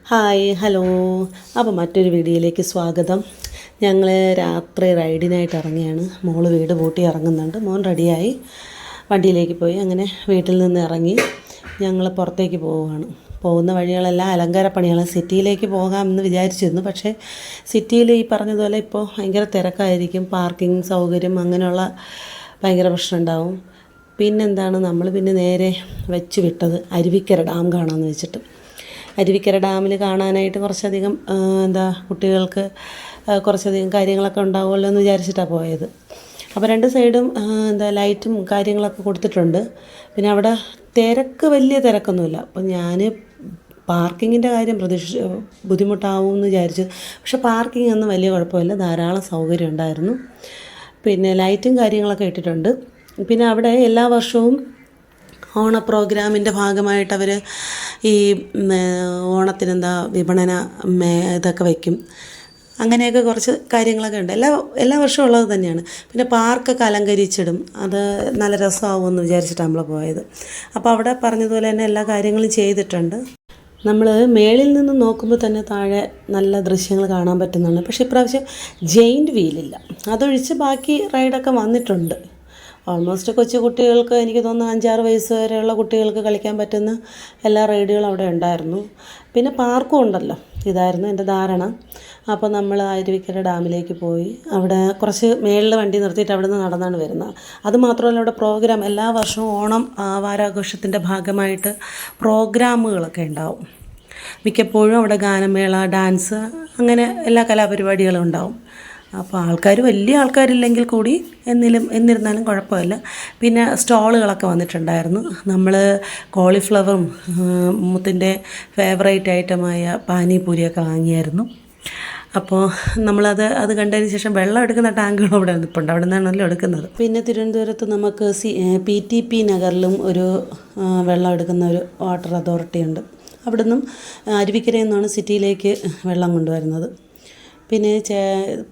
Hi hello. അപ്പോൾ മറ്റൊരു വീഡിയോയിലേക്ക് സ്വാഗതം. ഞങ്ങൾ രാത്രി റൈഡിനായിട്ട് ഇറങ്ങിയാണ്. മോള് വീട് പൂട്ടി ഇറങ്ങുന്നുണ്ട്. മോൻ റെഡിയായി വണ്ടിയിലേക്ക് പോയി. അങ്ങനെ വീട്ടിൽ നിന്ന് ഇറങ്ങി ഞങ്ങൾ പുറത്തേക്ക് പോവുകയാണ്. പോകുന്ന വഴികളെല്ലാം അലങ്കാരപ്പണികൾ. സിറ്റിയിലേക്ക് പോകാമെന്ന് വിചാരിച്ചിരുന്നു. പക്ഷേ സിറ്റിയിൽ ഈ പറഞ്ഞതുപോലെ ഇപ്പോൾ ഭയങ്കര തിരക്കായിരിക്കും. പാർക്കിംഗ് സൗകര്യം അങ്ങനെയുള്ള ഭയങ്കര പ്രശ്നം ഉണ്ടാവും. പിന്നെന്താണ്, നമ്മൾ നേരെ വെച്ച് വിട്ടത് അരുവിക്കര ഡാം കാണാമെന്ന് വെച്ചിട്ട്. അരുവിക്കര ഡാമിൽ കാണാനായിട്ട് കുറച്ചധികം കുട്ടികൾക്ക് കുറച്ചധികം കാര്യങ്ങളൊക്കെ ഉണ്ടാവുമല്ലോ എന്ന് വിചാരിച്ചിട്ടാണ് പോയത്. അപ്പോൾ രണ്ട് സൈഡും ലൈറ്റും കാര്യങ്ങളൊക്കെ കൊടുത്തിട്ടുണ്ട്. പിന്നെ അവിടെ വലിയ തിരക്കൊന്നുമില്ല. അപ്പോൾ ഞാൻ പാർക്കിങ്ങിൻ്റെ കാര്യം ബുദ്ധിമുട്ടാവും എന്ന് വിചാരിച്ചു. പക്ഷേ പാർക്കിംഗ് ഒന്നും വലിയ കുഴപ്പമില്ല, ധാരാളം സൗകര്യം ഉണ്ടായിരുന്നു. പിന്നെ ലൈറ്റും കാര്യങ്ങളൊക്കെ ഇട്ടിട്ടുണ്ട്. പിന്നെ അവിടെ എല്ലാ വർഷവും ഓണ പ്രോഗ്രാമിൻ്റെ ഭാഗമായിട്ട് അവർ ഈ ഓണത്തിനെന്താ വിപണന ഇതൊക്കെ വയ്ക്കും. അങ്ങനെയൊക്കെ കുറച്ച് കാര്യങ്ങളൊക്കെ ഉണ്ട്. എല്ലാ വർഷവും ഉള്ളത് തന്നെയാണ്. പിന്നെ പാർക്കൊക്കെ അലങ്കരിച്ചിടും. അത് നല്ല രസമാവുമെന്ന് വിചാരിച്ചിട്ടാണ് നമ്മൾ പോയത്. അപ്പോൾ അവിടെ പറഞ്ഞതുപോലെ തന്നെ എല്ലാ കാര്യങ്ങളും ചെയ്തിട്ടുണ്ട്. നമ്മൾ മേളിൽ നിന്ന് നോക്കുമ്പോൾ തന്നെ താഴെ നല്ല ദൃശ്യങ്ങൾ കാണാൻ പറ്റുന്നതാണ്. പക്ഷേ ഇപ്രാവശ്യം ജെയിൻറ്റ് വീലില്ല. അതൊഴിച്ച് ബാക്കി റൈഡൊക്കെ വന്നിട്ടുണ്ട്. ഓൾമോസ്റ്റ് കൊച്ചു കുട്ടികൾക്ക്, എനിക്ക് തോന്നുന്നു 5-6 വയസ്സ് വരെയുള്ള കുട്ടികൾക്ക് കളിക്കാൻ പറ്റുന്ന എല്ലാ റൈഡുകളും അവിടെ ഉണ്ടായിരുന്നു. പിന്നെ പാർക്കും ഉണ്ടല്ലോ, ഇതായിരുന്നു എൻ്റെ ധാരണ. അപ്പോൾ നമ്മൾ അരുവിക്കര ഡാമിലേക്ക് പോയി. അവിടെ കുറച്ച് മേളിൽ വണ്ടി നിർത്തിയിട്ട് അവിടെ നിന്ന് നടന്നാണ് വരുന്നത്. അതുമാത്രമല്ല, അവിടെ പ്രോഗ്രാം എല്ലാ വർഷവും ഓണം വാരാഘോഷത്തിൻ്റെ ഭാഗമായിട്ട് പ്രോഗ്രാമുകളൊക്കെ ഉണ്ടാവും. മിക്കപ്പോഴും അവിടെ ഗാനമേള, ഡാൻസ്, അങ്ങനെ എല്ലാ കലാപരിപാടികളും ഉണ്ടാവും. അപ്പോൾ വലിയ ആൾക്കാരില്ലെങ്കിൽ കൂടി എന്നിരുന്നാലും കുഴപ്പമില്ല. പിന്നെ സ്റ്റാളുകളൊക്കെ വന്നിട്ടുണ്ടായിരുന്നു. നമ്മൾ കോളിഫ്ലവറും മുത്തിൻ്റെ ഫേവറേറ്റ് ഐറ്റമായ പാനിപൂരിയൊക്കെ വാങ്ങിയായിരുന്നു. അപ്പോൾ അത് കണ്ടതിന് ശേഷം വെള്ളം എടുക്കുന്ന ടാങ്കുകൾ അവിടെ നിൽപ്പുണ്ട്. അവിടെ നിന്നാണല്ലോ എടുക്കുന്നത്. പിന്നെ തിരുവനന്തപുരത്ത് നമുക്ക് PTP നഗറിലും ഒരു വെള്ളം എടുക്കുന്ന ഒരു വാട്ടർ അതോറിറ്റി ഉണ്ട്. അവിടെ നിന്നും അരുവിക്കരയിൽ നിന്നാണ് സിറ്റിയിലേക്ക് വെള്ളം കൊണ്ടുവരുന്നത്. പിന്നെ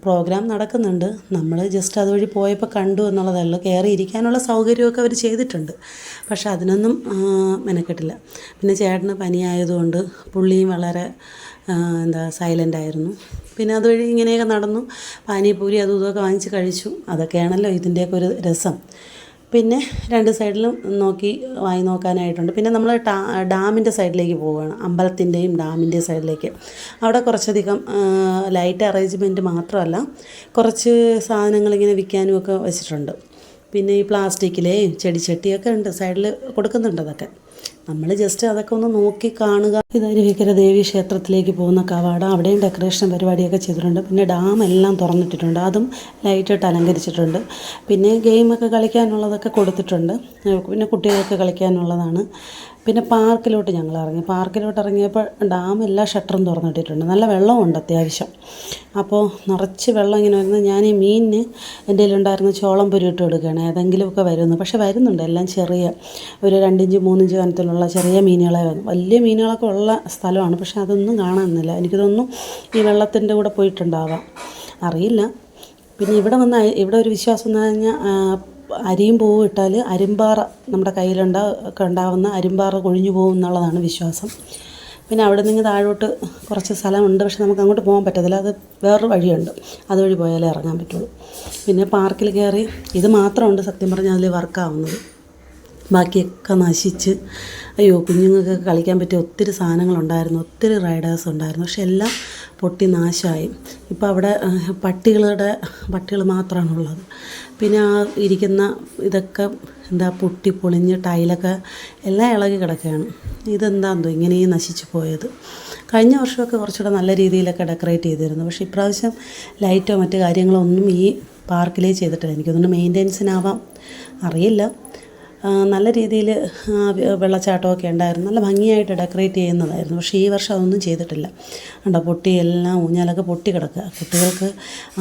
പ്രോഗ്രാം നടക്കുന്നുണ്ട്. നമ്മൾ ജസ്റ്റ് അതുവഴി പോയപ്പോൾ കണ്ടു എന്നുള്ളതല്ല. കയറി ഇരിക്കാനുള്ള സൗകര്യമൊക്കെ അവർ ചെയ്തിട്ടുണ്ട്. പക്ഷെ അതിനൊന്നും മെനക്കെട്ടില്ല. പിന്നെ ചേട്ടന് പനിയായതുകൊണ്ട് പുള്ളിയും വളരെ സൈലൻ്റായിരുന്നു. പിന്നെ അതുവഴി ഇങ്ങനെയൊക്കെ നടന്നു. പാനിപൂരി അതും ഇതൊക്കെ വാങ്ങിച്ച് കഴിച്ചു. അതൊക്കെയാണല്ലോ ഇതിൻ്റെയൊക്കെ ഒരു രസം. പിന്നെ രണ്ട് സൈഡിലും വായി നോക്കാനായിട്ടുണ്ട്. പിന്നെ നമ്മൾ ഡാമിൻ്റെ സൈഡിലേക്ക് പോവുകയാണ്. അമ്പലത്തിൻ്റെയും ഡാമിൻ്റെയും സൈഡിലേക്ക്. അവിടെ കുറച്ചധികം ലൈറ്റ് അറേഞ്ച്മെൻറ്റ് മാത്രമല്ല, കുറച്ച് സാധനങ്ങളിങ്ങനെ വിൽക്കാനും ഒക്കെ വെച്ചിട്ടുണ്ട്. പിന്നെ ഈ പ്ലാസ്റ്റിക്കിലെയും ചെടിച്ചട്ടിയൊക്കെ ഉണ്ട്, സൈഡിൽ കൊടുക്കുന്നുണ്ട്. അതൊക്കെ നമ്മൾ ജസ്റ്റ് അതൊക്കെ ഒന്ന് നോക്കി കാണുക. ഇത് അരുവിക്കര ദേവി ക്ഷേത്രത്തിലേക്ക് പോകുന്ന കവാടം. അവിടെയും ഡെക്കറേഷൻ പരിപാടിയൊക്കെ ചെയ്തിട്ടുണ്ട്. പിന്നെ ഡാം എല്ലാം തുറന്നിട്ടിട്ടുണ്ട്. അതും ലൈറ്റിട്ട് അലങ്കരിച്ചിട്ടുണ്ട്. പിന്നെ ഗെയിമൊക്കെ കളിക്കാനുള്ളതൊക്കെ കൊടുത്തിട്ടുണ്ട്. പിന്നെ കുട്ടികൾക്ക് കളിക്കാനുള്ളതാണ്. പിന്നെ പാർക്കിലോട്ട് ഞങ്ങൾ ഇറങ്ങി. പാർക്കിലോട്ട് ഇറങ്ങിയപ്പോൾ ഡാം എല്ലാ ഷട്ടറും തുറന്നിട്ടിട്ടുണ്ട്. നല്ല വെള്ളമുണ്ട് അത്യാവശ്യം. അപ്പോൾ നിറച്ച് വെള്ളം ഇങ്ങനെ വരുന്നത്. ഞാൻ ഈ മീനിന് എൻ്റെ കയ്യിലുണ്ടായിരുന്ന ചോളം പൊരിയിട്ട് കൊടുക്കുകയാണ്. ഏതെങ്കിലുമൊക്കെ വരുന്നു. പക്ഷേ വരുന്നുണ്ട്. എല്ലാം ചെറിയ ഒരു 2 ഇഞ്ച് 3 ഇഞ്ച് കനത്തിലുള്ള ചെറിയ മീനുകളെ വരും. വലിയ മീനുകളൊക്കെ ഉള്ള സ്ഥലമാണ്. പക്ഷേ അതൊന്നും കാണുന്നില്ല. എനിക്ക് തോന്നുന്നു ഈ വെള്ളത്തിൻ്റെ കൂടെ പോയിട്ടുണ്ടാവാം, അറിയില്ല. പിന്നെ ഇവിടെ ഒരു വിശ്വാസം എന്ന് പറഞ്ഞാൽ അരിയും പൂവും ഇട്ടാൽ അരിമ്പാറ നമ്മുടെ ഉണ്ടാവുന്ന അരിമ്പാറ കൊഴിഞ്ഞു പോകും എന്നുള്ളതാണ് വിശ്വാസം. പിന്നെ അവിടെ നിന്ന് താഴോട്ട് കുറച്ച് സ്ഥലമുണ്ട്. പക്ഷെ നമുക്ക് അങ്ങോട്ട് പോകാൻ പറ്റത്തില്ല. അത് വേറൊരു വഴിയുണ്ട്. അതുവഴി പോയാലേ ഇറങ്ങാൻ പറ്റുള്ളൂ. പിന്നെ പാർക്കിൽ കയറി ഇത് മാത്രമുണ്ട് സത്യം പറഞ്ഞാൽ അതിൽ വർക്കാവുന്നത്. ബാക്കിയൊക്കെ നശിച്ച്, കുഞ്ഞുങ്ങൾക്ക് കളിക്കാൻ പറ്റിയ ഒത്തിരി സാധനങ്ങളുണ്ടായിരുന്നു. ഒത്തിരി റൈഡേഴ്സ് ഉണ്ടായിരുന്നു. പക്ഷെ എല്ലാം പൊട്ടി നാശമായി. ഇപ്പോൾ അവിടെ പട്ടികൾ മാത്രമാണുള്ളത്. പിന്നെ ആ ഇരിക്കുന്ന ഇതൊക്കെ പൊട്ടി പൊളിഞ്ഞ് ടൈലൊക്കെ എല്ലാം ഇളകി കിടക്കുകയാണ്. ഇതെന്താണെന്തോ ഇങ്ങനെയും നശിച്ചു പോയത്. കഴിഞ്ഞ വർഷമൊക്കെ കുറച്ചുകൂടെ നല്ല രീതിയിലൊക്കെ ഡെക്കറേറ്റ് ചെയ്തിരുന്നു. പക്ഷേ ഇപ്രാവശ്യം ലൈറ്റോ മറ്റു കാര്യങ്ങളോ ഒന്നും ഈ പാർക്കിലേ ചെയ്തിട്ടില്ല. എനിക്കൊന്നും മെയിൻ്റെനൻസിനാവാം, അറിയില്ല. നല്ല രീതിയിൽ വെള്ളച്ചാട്ടമൊക്കെ ഉണ്ടായിരുന്നു. നല്ല ഭംഗിയായിട്ട് ഡെക്കറേറ്റ് ചെയ്യുന്നതായിരുന്നു. പക്ഷേ ഈ വർഷം അതൊന്നും ചെയ്തിട്ടില്ല. എല്ലാം ഊഞ്ഞാലൊക്കെ പൊട്ടി കിടക്കുക. കുട്ടികൾക്ക്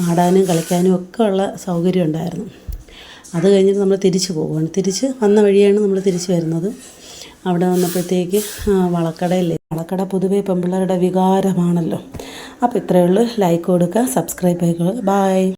ആടാനും കളിക്കാനും ഒക്കെ ഉള്ള സൗകര്യം ഉണ്ടായിരുന്നു. അത് കഴിഞ്ഞിട്ട് നമ്മൾ തിരിച്ച് പോവുകയാണ്. തിരിച്ച് വന്ന വഴിയാണ് നമ്മൾ തിരിച്ച് വരുന്നത്. അവിടെ വന്നപ്പോഴത്തേക്ക് വളക്കട പൊതുവേ പെൺപിള്ളേരുടെ വികാരമാണല്ലോ. അപ്പോൾ ഇത്രയേ ഉള്ളൂ. ലൈക്ക് കൊടുക്കുക, സബ്സ്ക്രൈബ് ചെയ്യുക. ബായ്.